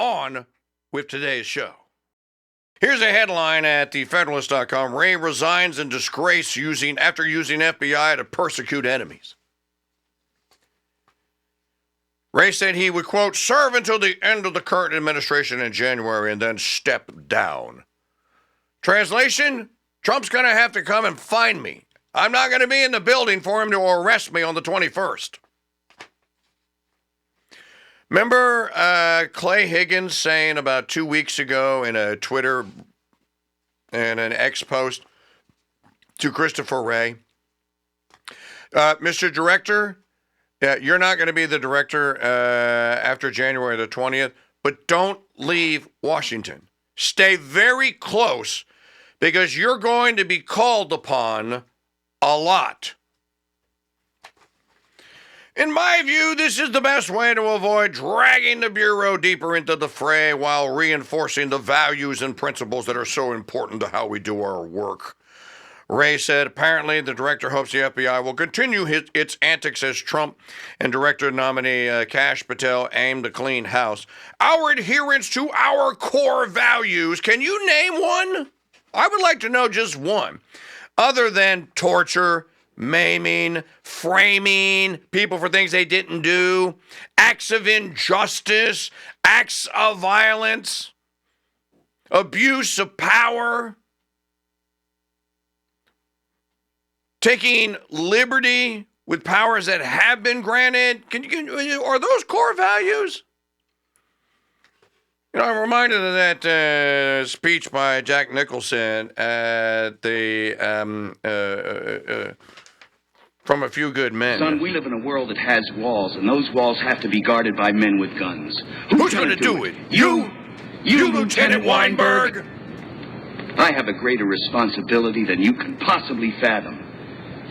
On with today's show. Here's a headline at thefederalist.com. Wray resigns in disgrace after using FBI to persecute enemies. Wray said he would, quote, serve until the end of the current administration in January and then step down. Translation, Trump's going to have to come and find me. I'm not going to be in the building for him to arrest me on the 21st. Remember Clay Higgins saying about 2 weeks ago in a Twitter and an X post to Christopher Wray, Mr. Director, you're not going to be the director after January the 20th, but don't leave Washington. Stay very close because you're going to be called upon a lot. In my view, this is the best way to avoid dragging the Bureau deeper into the fray while reinforcing the values and principles that are so important to how we do our work. Wray said apparently the director hopes the FBI will continue its antics as Trump and director nominee Kash Patel aim to clean house. Our adherence to our core values, can you name one? I would like to know just one. Other than torture, maiming, framing people for things they didn't do, acts of injustice, acts of violence, abuse of power, taking liberty with powers that have been granted. Are those core values? You know, I'm reminded of that speech by Jack Nicholson at the From a Few Good Men. Son, we live in a world that has walls, and those walls have to be guarded by men with guns. Who's going to do it? You, Lieutenant Weinberg? I have a greater responsibility than you can possibly fathom.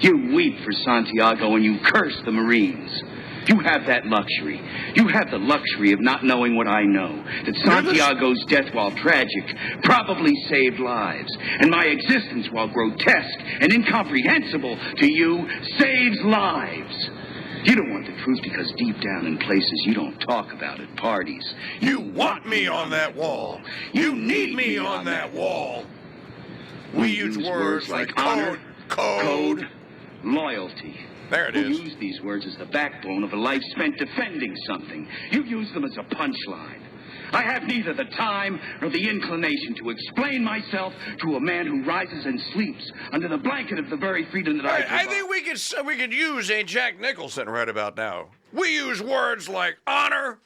You weep for Santiago and you curse the Marines. You have that luxury. You have the luxury of not knowing what I know. That Santiago's death, while tragic, probably saved lives. And my existence, while grotesque and incomprehensible to you, saves lives. You don't want the truth because deep down in places you don't talk about at parties. You want me on that wall. You need me on that wall. We use words like honor, code, loyalty. There it is. You use these words as the backbone of a life spent defending something. You use them as a punchline. I have neither the time nor the inclination to explain myself to a man who rises and sleeps under the blanket of the very freedom that I think we could use a Jack Nicholson right about now. We use words like honor,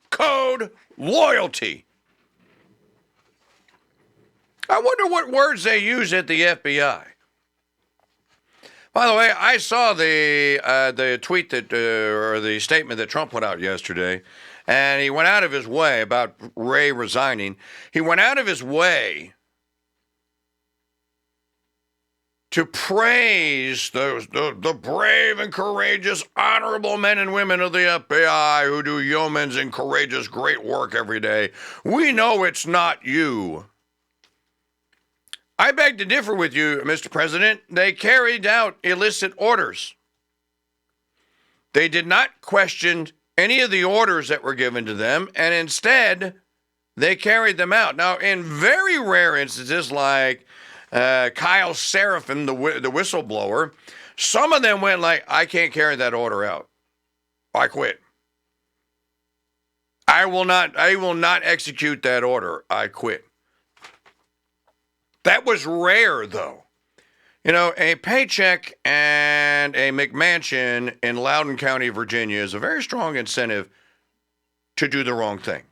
code, loyalty. I wonder what words they use at the FBI. By the way, I saw the tweet or the statement that Trump put out yesterday, and he went out of his way about Wray resigning. He went out of his way to praise the brave and courageous, honorable men and women of the FBI who do yeoman's and courageous, great work every day. We know it's not you. I beg to differ with you, Mr. President. They carried out illicit orders. They did not question any of the orders that were given to them, and instead, they carried them out. Now, in very rare instances, like Kyle Seraphin, the whistleblower, some of them went like, I can't carry that order out. I quit. I will not execute that order. I quit. That was rare, though. You know, a paycheck and a McMansion in Loudoun County, Virginia is a very strong incentive to do the wrong thing.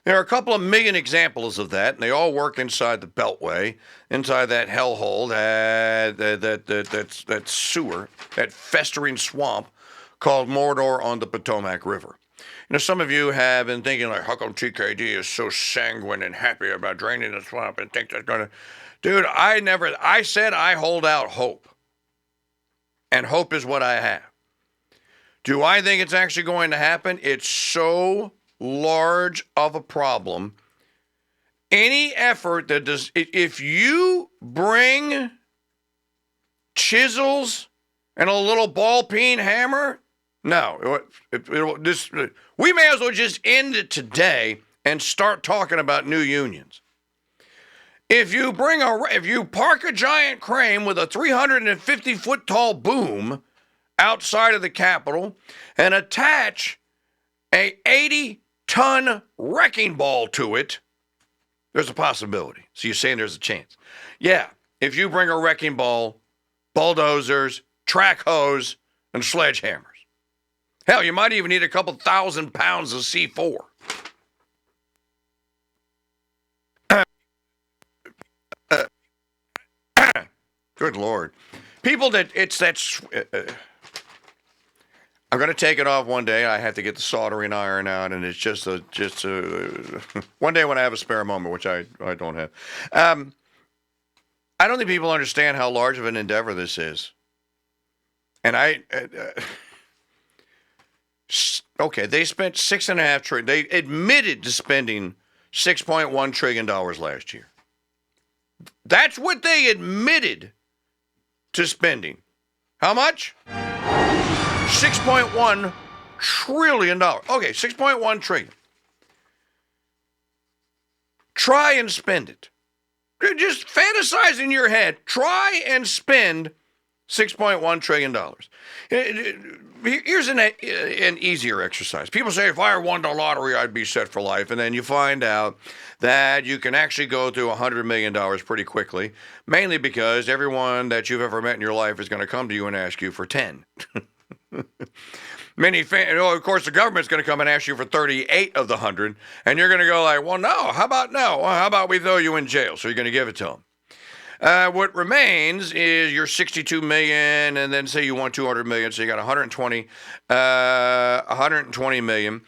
There are a couple of million examples of that, and they all work inside the Beltway, inside that hellhole, that sewer, that festering swamp called Mordor on the Potomac River. You know, some of you have been thinking, like, how come TKD is so sanguine and happy about draining the swamp and think that's going to... Dude, I said I hold out hope. And hope is what I have. Do I think it's actually going to happen? It's so large of a problem. Any effort that does... If you bring chisels and a little ball-peen hammer... No, we may as well just end it today and start talking about new unions. If you park a giant crane with a 350-foot tall boom outside of the Capitol and attach a 80-ton wrecking ball to it, there's a possibility. So you're saying there's a chance. Yeah, if you bring a wrecking ball, bulldozers, track hose, and sledgehammers. Hell, you might even need a couple 1,000 pounds of C4. Good Lord. People that, I'm going to take it off one day. I have to get the soldering iron out, and it's just one day when I have a spare moment, which I don't have. I don't think people understand how large of an endeavor this is. And okay, they spent $6.5 trillion. They admitted to spending $6.1 trillion last year. That's what they admitted to spending. How much? $6.1 trillion. Okay, $6.1 trillion. Try and spend it. Just fantasize in your head. Try and spend $6.1 trillion. Here's an easier exercise. People say, if I won the lottery, I'd be set for life. And then you find out that you can actually go through $100 million pretty quickly, mainly because everyone that you've ever met in your life is going to come to you and ask you for 10. Of course, the government's going to come and ask you for 38 of the 100, and you're going to go like, well, no, how about no? Well, how about we throw you in jail? So you're going to give it to them. What remains is your 62 million, and then say you want 200 million, so you got 120 million.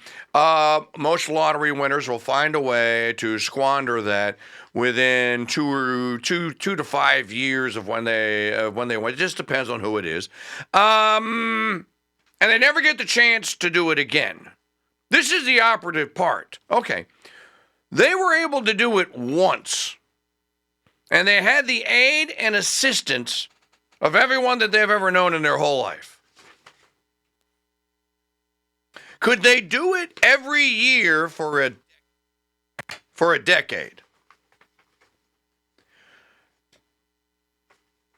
Most lottery winners will find a way to squander that within two to 5 years of when they win. It just depends on who it is. And they never get the chance to do it again. This is the operative part. Okay. They were able to do it once. And they had the aid and assistance of everyone that they've ever known in their whole life. Could they do it every year for a decade?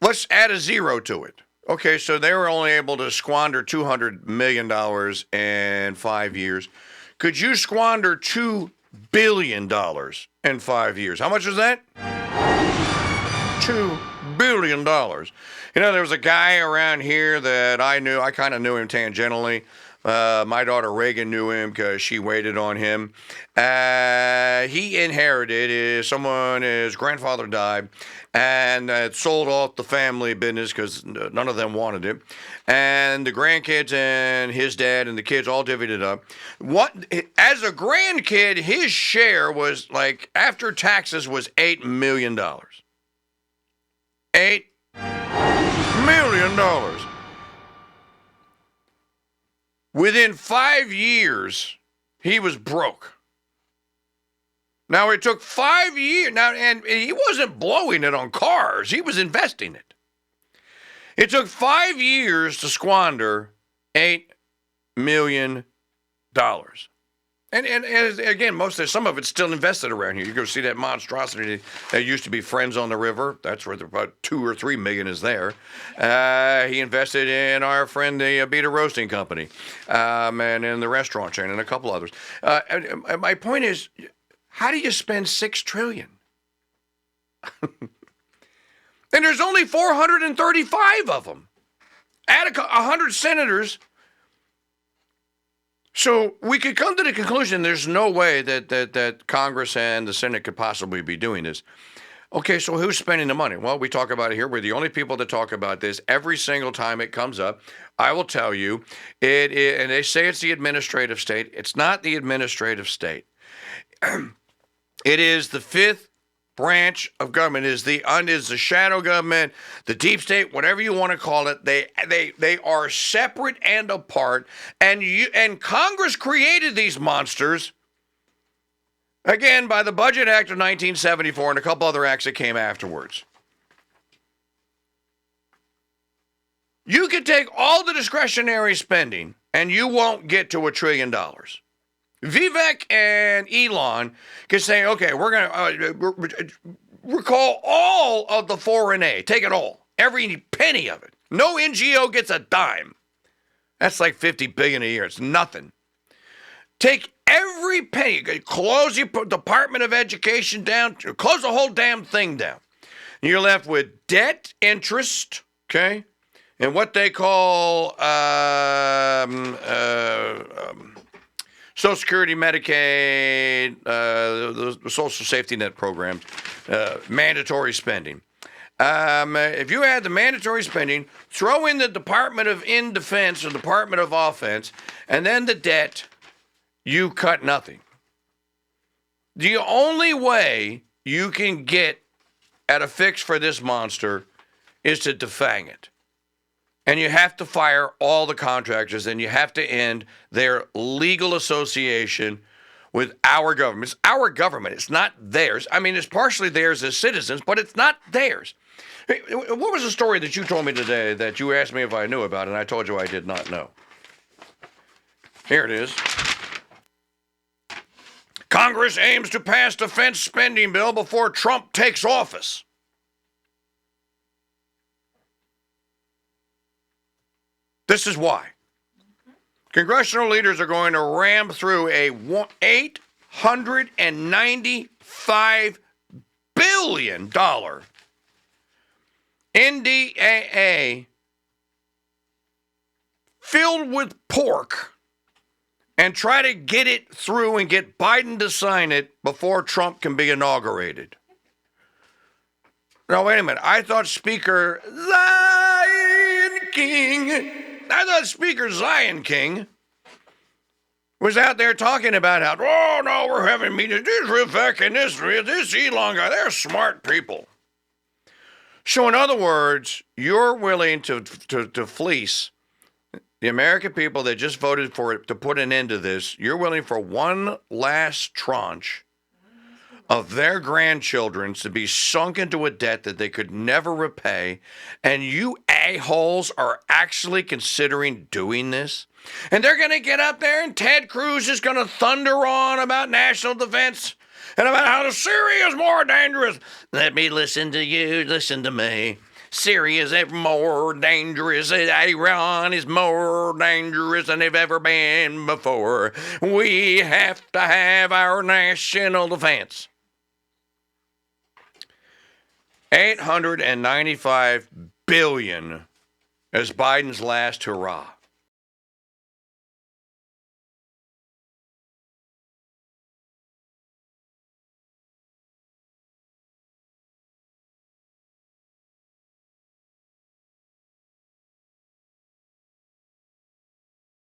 Let's add a zero to it. Okay, so they were only able to squander $200 million in 5 years. Could you squander $2 billion in 5 years? How much is that? $2 billion. You know, there was a guy around here that I knew. I kind of knew him tangentially. My daughter Reagan knew him because she waited on him. He inherited his grandfather died and sold off the family business because none of them wanted it. And the grandkids and his dad and the kids all divvied it up. As a grandkid, his share was like, after taxes, was $8 million. $8 million. Within 5 years, he was broke. Now, it took 5 years. Now, and he wasn't blowing it on cars. He was investing it. It took 5 years to squander $8 million. And again, some of it's still invested around here. You go see that monstrosity that used to be Friends on the River. That's where about 2 or 3 million is there. He invested in our friend, the Beta Roasting Company, and in the restaurant chain and a couple others. And my point is, how do you spend $6 trillion? And there's only 435 of them. Add 100 senators. So we could come to the conclusion there's no way that Congress and the Senate could possibly be doing this. Okay, so who's spending the money? Well, we talk about it here. We're the only people that talk about this every single time it comes up. I will tell you, and they say it's the administrative state. It's not the administrative state. It is the fifth branch of government. Is the shadow government, the deep state, whatever you want to call it. They are separate and apart. And Congress created these monsters, again, by the Budget Act of 1974 and a couple other acts that came afterwards. You could take all the discretionary spending and you won't get to $1 trillion. Vivek and Elon can say, okay, we're going to recall all of the foreign aid. Take it all. Every penny of it. No NGO gets a dime. That's like $50 billion a year. It's nothing. Take every penny. Close your Department of Education down. Close the whole damn thing down. You're left with debt, interest, okay, and what they call Social Security, Medicaid, the Social Safety Net programs, mandatory spending. If you add the mandatory spending, throw in the Department of Defense or Department of Offense, and then the debt, you cut nothing. The only way you can get at a fix for this monster is to defang it. And you have to fire all the contractors, and you have to end their legal association with our government. It's our government. It's not theirs. I mean, it's partially theirs as citizens, but it's not theirs. Hey, what was the story that you told me today that you asked me if I knew about, and I told you I did not know? Here it is. Congress aims to pass defense spending bill before Trump takes office. This is why. Congressional leaders are going to ram through a $895 billion NDAA filled with pork and try to get it through and get Biden to sign it before Trump can be inaugurated. Now, wait a minute. I thought Speaker Zion King was out there talking about how, oh, no, we're having meetings. This Vivek and this Elon guy, they're smart people. So, in other words, you're willing to fleece the American people that just voted for it to put an end to this. You're willing for one last tranche of their grandchildren to be sunk into a debt that they could never repay, and you a-holes are actually considering doing this? And they're going to get up there and Ted Cruz is going to thunder on about national defense and about how Syria is more dangerous. Let me listen to you, listen to me. Syria is more dangerous. Iran is more dangerous than they've ever been before. We have to have our national defense. $895 billion as Biden's last hurrah.